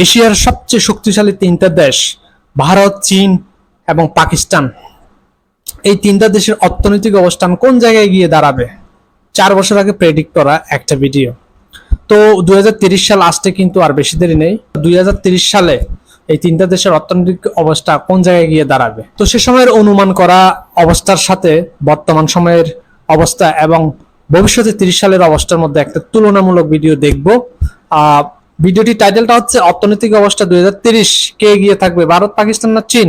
এশিয়ার সবচেয়ে শক্তিশালী তিনটা দেশ ভারত, চীন এবং পাকিস্তান। এই তিনটা দেশের অর্থনৈতিক অবস্থান কোন জায়গায় গিয়ে দাঁড়াবে? 4 বছর আগে প্রেডিক্ট করা একটা ভিডিও। তো 2030 সাল আসতে কিন্তু আর বেশি দেরি নেই। 2030 সালে এই তিনটা দেশের অর্থনৈতিক অবস্থা কোন জায়গায় গিয়ে দাঁড়াবে। তো সে সময়ের অনুমান করা অবস্থার সাথে বর্তমান সময়ের অবস্থা এবং ভবিষ্যতে 30 সালের অবস্থার মধ্যে একটা তুলনামূলক ভিডিও দেখব। ভিডিওটির টাইটেলটা হচ্ছে অর্থনৈতিক অবস্থা 2030 কে এগিয়ে থাকবে, ভারত, পাকিস্তান না চীন?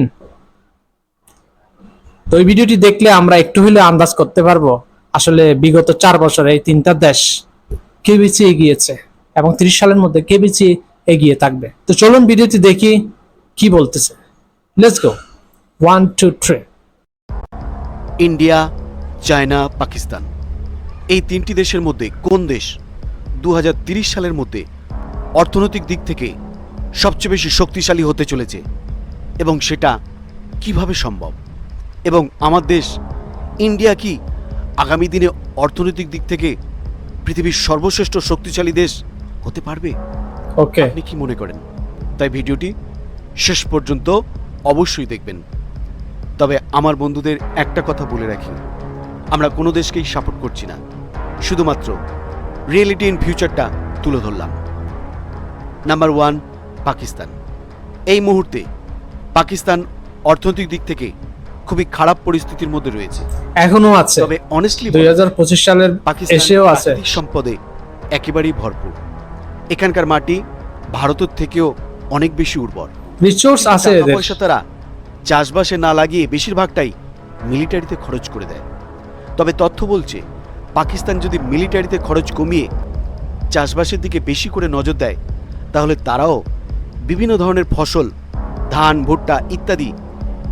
তো এই ভিডিওটি দেখলে আমরা একটু হলেও আন্দাজ করতে পারবো আসলে বিগত 4 বছরে এই তিনটা দেশ কে বেশি এগিয়েছে এবং 30 সালের মধ্যে কে বেশি এগিয়ে থাকবে। তো চলুন ভিডিওটি দেখি কি বলতেছে। Let's go. 1 2 3। India, China, Pakistan, এই তিনটি দেশের মধ্যে কোন দেশ 2030 সালের মধ্যে অর্থনৈতিক দিক থেকে সবচেয়ে বেশি শক্তিশালী হতে চলেছে এবং সেটা কিভাবে সম্ভব? এবং আমার দেশ ইন্ডিয়া কি আগামী দিনে অর্থনৈতিক দিক থেকে পৃথিবীর সর্বশ্রেষ্ঠ শক্তিশালী দেশ হতে পারবে? ওকে, আপনি কি মনে করেন? তাই ভিডিওটি শেষ পর্যন্ত অবশ্যই দেখবেন। তবে আমার বন্ধুদের একটা কথা বলে রাখি, আমরা কোনো দেশকেই সাপোর্ট করছি না, শুধুমাত্র রিয়েলিটি ইন ফিউচারটা তুলে ধরলাম। নাম্বার 1, পাকিস্তান। এই মুহূর্তে পাকিস্তান অর্থনৈতিক দিক থেকে খুবই খারাপ পরিস্থিতির মধ্যে রয়েছে, এখনো আছে। তবে অনেস্টলি 2025 সালের পাকিস্তান এসেও আছে। প্রাকৃতিক সম্পদে একেবারেই ভরপুর। এখানকার মাটি ভারতের থেকেও অনেক বেশি উর্বর। রিসোর্স আছে টাকা এদের। পয়সা তারা চাষবাসে না লাগিয়ে বেশিরভাগটাই মিলিটারিতে খরচ করে দেয়। তবে তথ্য বলছে পাকিস্তান যদি মিলিটারিতে খরচ কমিয়ে চাষবাসের দিকে বেশি করে নজর দেয়, তাহলে তারাও বিভিন্ন ধরনের ফসল, ধান, ভুট্টা ইত্যাদি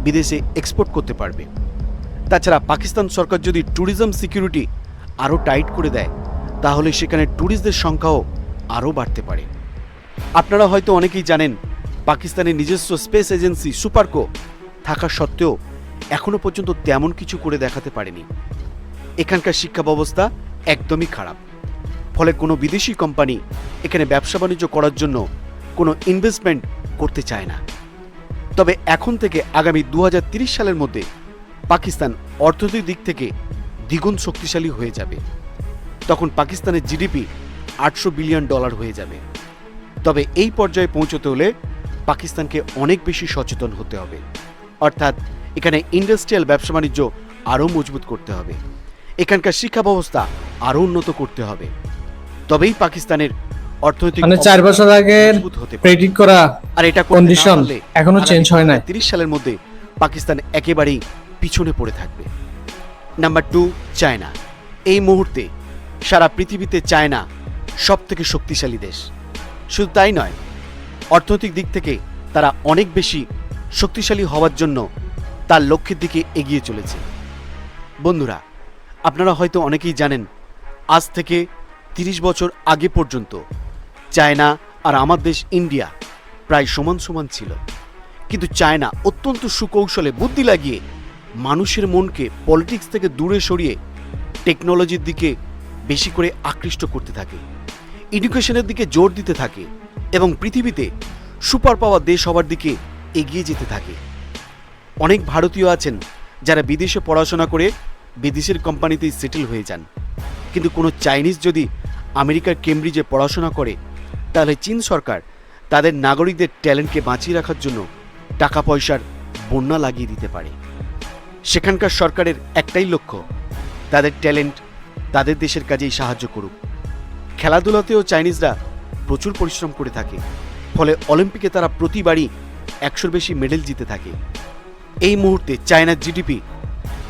বিদেশে এক্সপোর্ট করতে পারবে। তাছাড়া পাকিস্তান সরকার যদি ট্যুরিজম সিকিউরিটি আরও টাইট করে দেয়, তাহলে সেখানে ট্যুরিস্টদের সংখ্যাও আরও বাড়তে পারে। আপনারা হয়তো অনেকেই জানেন, পাকিস্তানের নিজস্ব স্পেস এজেন্সি সুপারকো থাকা সত্ত্বেও এখনো পর্যন্ত তেমন কিছু করে দেখাতে পারেনি। এখানকার শিক্ষা ব্যবস্থা একদমই খারাপ, ফলে কোনো বিদেশি কোম্পানি এখানে ব্যবসা বাণিজ্য করার জন্য কোনো ইনভেস্টমেন্ট করতে চায় না। তবে এখন থেকে আগামী 2030 সালের মধ্যে পাকিস্তান অর্থনৈতিক দিক থেকে দ্বিগুণ শক্তিশালী হয়ে যাবে। তখন পাকিস্তানের জিডিপি $800 বিলিয়ন হয়ে যাবে। তবে এই পর্যায়ে পৌঁছতে হলে পাকিস্তানকে অনেক বেশি সচেতন হতে হবে, অর্থাৎ এখানে ইন্ডাস্ট্রিয়াল ব্যবসা বাণিজ্য আরও মজবুত করতে হবে, এখানকার শিক্ষা ব্যবস্থা আরও উন্নত করতে হবে। তবেই পাকিস্তানের অর্থনৈতিক 4 বছর আগে প্রেডিক্ট করা আর এটা কন্ডিশন এখনো চেঞ্জ হয় নাই। 30 সালের মধ্যে পাকিস্তান একেবারেই পিছনে পড়ে থাকবে। Number 2, China. এই মুহূর্তে সারা পৃথিবীতে চায়না সবথেকে শক্তিশালী দেশ। শুধু তাই নয়, অর্থনৈতিক দিক থেকে তারা অনেক বেশি শক্তিশালী হওয়ার জন্য তার লক্ষ্যের দিকে এগিয়ে চলেছে। বন্ধুরা, আপনারা হয়তো অনেকেই জানেন, আজ থেকে 30 বছর আগে পর্যন্ত চায়না আর আমার দেশ ইন্ডিয়া প্রায় সমান সমান ছিল। কিন্তু চায়না অত্যন্ত সুকৌশলে বুদ্ধি লাগিয়ে মানুষের মনকে পলিটিক্স থেকে দূরে সরিয়ে টেকনোলজির দিকে বেশি করে আকৃষ্ট করতে থাকে, এডুকেশনের দিকে জোর দিতে থাকে এবং পৃথিবীতে সুপার পাওয়ার দেশ হওয়ার দিকে এগিয়ে যেতে থাকে। অনেক ভারতীয় আছেন যারা বিদেশে পড়াশোনা করে বিদেশের কোম্পানিতেই সেটেল হয়ে যান, কিন্তু কোনো চাইনিজ যদি আমেরিকার কেমব্রিজে পড়াশোনা করে, তাহলে চীন সরকার তাদের নাগরিকদের ট্যালেন্টকে বাঁচিয়ে রাখার জন্য টাকা পয়সার বন্যা লাগিয়ে দিতে পারে। সেখানকার সরকারের একটাই লক্ষ্য, তাদের ট্যালেন্ট তাদের দেশের কাজেই সাহায্য করুক। খেলাধুলাতেও চাইনিজরা প্রচুর পরিশ্রম করে থাকে, ফলে অলিম্পিকে তারা প্রতিবারই 100-র বেশি মেডেল জিতে থাকে। এই মুহূর্তে চায়নার জিডিপি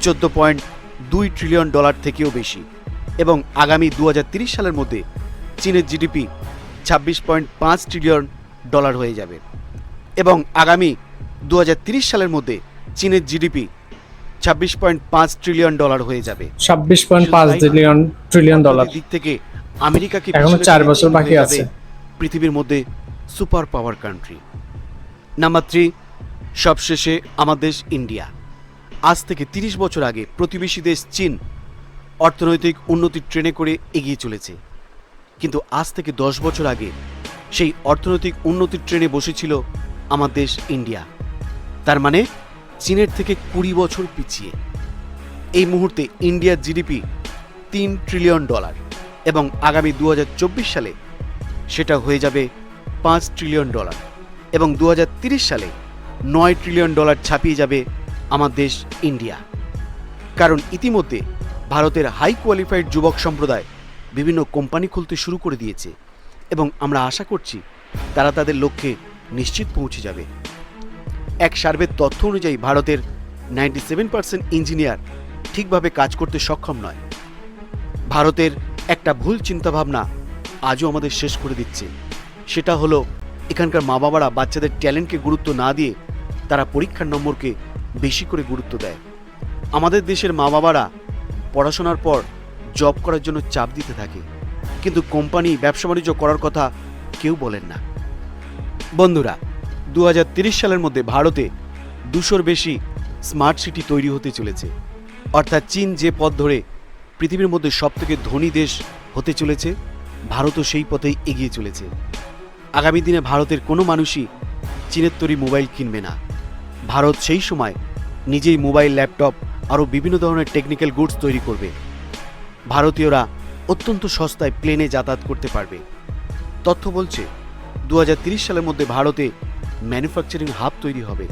$14.2 ট্রিলিয়ন থেকেও বেশি এবং আগামী 2030 সালের মধ্যে চীনের জিডিপি $26.5 ট্রিলিয়ন হয়ে যাবে এবং আগামী 2030 সালের মধ্যে চীনের জিডিপি $26.5 ট্রিলিয়ন হয়ে যাবে। 26.5 ট্রিলিয়ন দিক থেকে আমেরিকাকে এখনো 4 বছর বাকি আছে। পৃথিবীর মধ্যে সুপার পাওয়ার কান্ট্রি। নাম্বার 3, সবশেষে আমার দেশ ইন্ডিয়া। আজ থেকে 30 বছর আগে প্রতিবেশী দেশ চীন অর্থনৈতিক উন্নতির ট্রেনে করে এগিয়ে চলেছে, কিন্তু আজ থেকে 10 বছর আগে সেই অর্থনৈতিক উন্নতির ট্রেনে বসেছিল আমার দেশ ইন্ডিয়া। তার মানে চীনের থেকে 20 বছর পিছিয়ে। এই মুহূর্তে ইন্ডিয়ার জিডিপি $3 ট্রিলিয়ন এবং আগামী 2024 সালে সেটা হয়ে যাবে $5 ট্রিলিয়ন এবং 2030 সালে $9 ট্রিলিয়ন ছাপিয়ে যাবে আমার দেশ ইন্ডিয়া। কারণ ইতিমধ্যে ভারতের হাই কোয়ালিফাইড যুবক সম্প্রদায় বিভিন্ন কোম্পানি খুলতে শুরু করে দিয়েছে এবং আমরা আশা করছি তারা তাদের লক্ষ্যে নিশ্চিত পৌঁছে যাবে। এক সার্ভের তথ্য অনুযায়ী ভারতের 97% ইঞ্জিনিয়ার ঠিকভাবে কাজ করতে সক্ষম নয়। ভারতের একটা ভুল চিন্তাভাবনা আজও আমাদের শেষ করে দিচ্ছে, সেটা হলো এখানকার মা বাবারা বাচ্চাদের ট্যালেন্টকে গুরুত্ব না দিয়ে তারা পরীক্ষার নম্বরকে বেশি করে গুরুত্ব দেয়। আমাদের দেশের মা বাবারা পড়াশোনার পর জব করার জন্য চাপ দিতে থাকে, কিন্তু কোম্পানি ব্যবসা বাণিজ্য করার কথা কেউ বলেন না। বন্ধুরা, 2030 সালের মধ্যে ভারতে 200-র বেশি স্মার্ট সিটি তৈরি হতে চলেছে। অর্থাৎ চীন যে পথ ধরে পৃথিবীর মধ্যে সবথেকে ধনী দেশ হতে চলেছে, ভারতও সেই পথেই এগিয়ে চলেছে। আগামী দিনে ভারতের কোনো মানুষই চীনের তৈরি মোবাইল কিনবে না। ভারত সেই সময় নিজেই মোবাইল, ল্যাপটপ আরও বিভিন্ন ধরনের টেকনিক্যাল গুডস তৈরি করবে। ভারতীয়রা অত্যন্ত সস্তায় প্লেনে যাতায়াত করতে পারবে। তথ্য বলছে 2030 সালের মধ্যে ভারতে ম্যানুফ্যাকচারিং হাব তৈরি হবে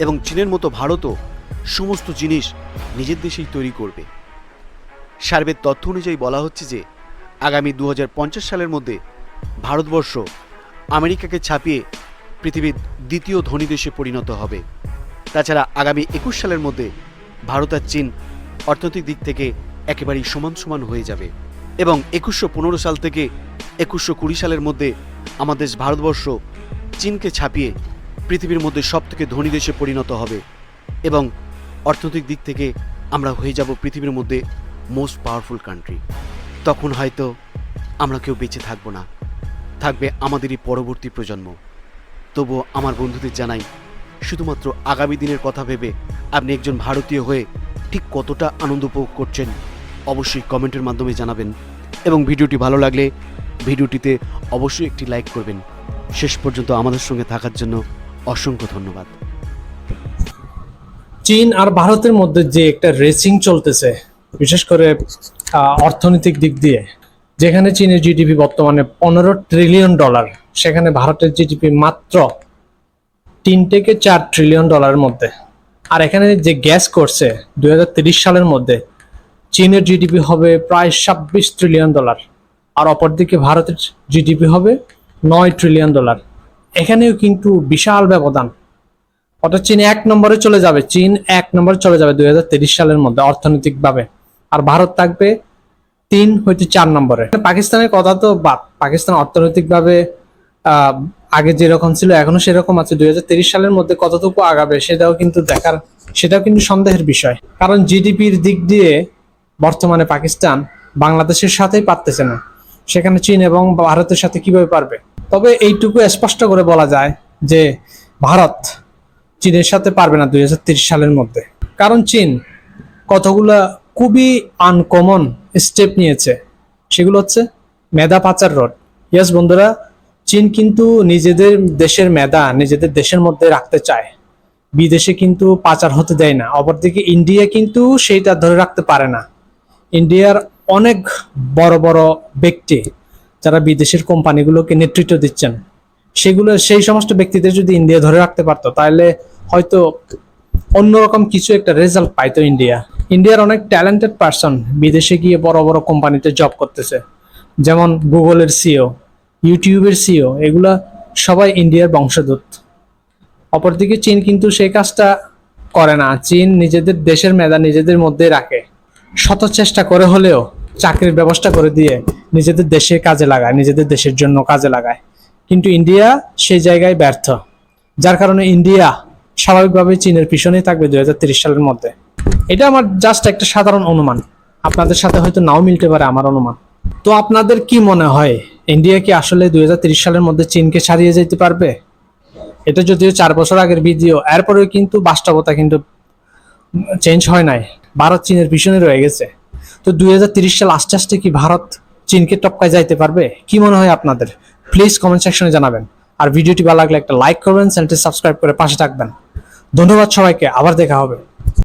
এবং চীনের মতো ভারতও সমস্ত জিনিস নিজের দেশেই তৈরি করবে। সার্ভের তথ্য অনুযায়ী বলা হচ্ছে যে আগামী 2050 সালের মধ্যে ভারতবর্ষ আমেরিকাকে ছাপিয়ে পৃথিবীর দ্বিতীয় ধনী দেশে পরিণত হবে। তাছাড়া আগামী 21 সালের মধ্যে ভারত আর চীন অর্থনৈতিক দিক থেকে একেবারেই সমান সমান হয়ে যাবে এবং 2115 সাল থেকে 2120 সালের মধ্যে আমাদের ভারতবর্ষ চীনকে ছাপিয়ে পৃথিবীর মধ্যে সবথেকে ধনী দেশে পরিণত হবে এবং অর্থনৈতিক দিক থেকে আমরা হয়ে যাব পৃথিবীর মধ্যে মোস্ট পাওয়ারফুল কান্ট্রি। তখন হয়তো আমরা কেউ বেঁচে থাকবো না, থাকবে আমাদেরই পরবর্তী প্রজন্ম। তবুও আমার বন্ধুদের জানাই, শুধুমাত্র আগামী দিনের কথা ভেবে আপনি একজন ভারতীয় হয়ে ঠিক কতটা আনন্দ উপভোগ করছেন অবশ্যই কমেন্টের মাধ্যমে জানাবেন এবং ভিডিওটি ভালো লাগলে ভিডিওটিতে অবশ্যই একটি লাইক করবেন। শেষ পর্যন্ত আমাদের সঙ্গে থাকার জন্য অসংখ্য ধন্যবাদ। চীন আর ভারতের মধ্যে যে একটা রেসিং চলতেছে, বিশেষ করে অর্থনৈতিক দিক দিয়ে, যেখানে চীনের জিডিপি বর্তমানে $15 ট্রিলিয়ন, সেখানে ভারতের জিডিপি মাত্র $3 থেকে $4 ট্রিলিয়ন মধ্যে। আর এখানে যে গ্যাস করছে 2030 সালের মধ্যে চীনের জিডিপি হবে প্রায় $26 ট্রিলিয়ন, আর অপরদিকে ভারতের জিডিপি হবে $9 ট্রিলিয়ন। এখানেও কিন্তু বিশাল ব্যবধান। অর্থাৎ চীন 1 নম্বরে চলে যাবে, 2030 সালের মধ্যে অর্থনৈতিকভাবে, আর ভারত থাকবে 3 হইতে 4 নম্বরে। পাকিস্তানের কথা তো বাদ, পাকিস্তান অর্থনৈতিকভাবে আগে যেরকম ছিল এখনো সেরকম আছে। 2030 সালের মধ্যে কতটুকু আগাবে সেটাও কিন্তু সন্দেহের বিষয়। কারণ জিডিপির দিক দিয়ে বর্তমানে পাকিস্তান বাংলাদেশের সাথেই পারতেছে না, সেখানে চীন এবং ভারতের সাথে কিভাবে পারবে? তবে এইটুকু স্পষ্ট করে বলা যায় যে ভারত চীনের সাথে পারবে না 2030 সালের মধ্যে। কারণ চীন কতগুলা খুবই আনকমন স্টেপ নিয়েছে, সেগুলো হচ্ছে মেধা পাচার রোধ। ইয়েস বন্ধুরা, চীন কিন্তু নিজেদের দেশের মেধা নিজেদের দেশের মধ্যে রাখতে চায়, বিদেশে কিন্তু পাচার হতে দেয় না। অপরদিকে ইন্ডিয়া কিন্তু সেইটা ধরে রাখতে পারে না। ইন্ডিয়ার অনেক বড় বড় ব্যক্তি যারা বিদেশের কোম্পানিগুলোকে নেতৃত্ব দিচ্ছেন, সেই সমস্ত ব্যক্তিদের যদি ইন্ডিয়া ধরে রাখতে পারতো তাহলে হয়তো অন্যরকম কিছু একটা রেজাল্ট পাইতো ইন্ডিয়ার অনেক ট্যালেন্টেড পারসন বিদেশে গিয়ে বড় বড় কোম্পানিতে জব করতেছে, যেমন গুগলের সিইও, ইউটিউবের সিইও, এগুলা সবাই ইন্ডিয়ার বংশোদ্ভূত। অপরদিকে চীন কিন্তু সেই কাজটা করে না। চীন নিজেদের দেশের মেধা নিজেদের মধ্যে রাখে, শত চেষ্টা করে হলেও চাকরির ব্যবস্থা করে দিয়ে নিজেদের দেশে কাজে লাগায়, নিজেদের দেশের জন্য কাজে লাগায়। কিন্তু ইন্ডিয়া সেই জায়গায় ব্যর্থ, যার কারণে ইন্ডিয়া স্বাভাবিকভাবে চীনের পিছনেই থাকবে 2030 সালের মধ্যে। এটা আমার জাস্ট একটা সাধারণ অনুমান, আপনাদের সাথে হয়তো নাও মিলতে পারে আমার অনুমান। তো আপনাদের কি মনে হয়, ইন্ডিয়া কি আসলে 2030 সালের মধ্যে চীনকে ছাড়িয়ে যেতে পারবে? এটা যদিও 4 বছর আগের ভিডিও, এরপরেও কিন্তু বাস্তবতা কিন্তু চেঞ্জ হয় নাই। ভারত চীনের পিছনে রয়ে গেছে। তো 2030 সাল আস্তে আস্তে কি ভারত চীনকে টপকায় যাইতে পারবে? কি মনে হয় আপনাদের? প্লিজ কমেন্ট সেকশনে জানাবেন। আর ভিডিওটি ভালো লাগলে একটা লাইক করবেন, চ্যানেলটি সাবস্ক্রাইব করে পাশে থাকবেন। ধন্যবাদ সবাইকে, আবার দেখা হবে।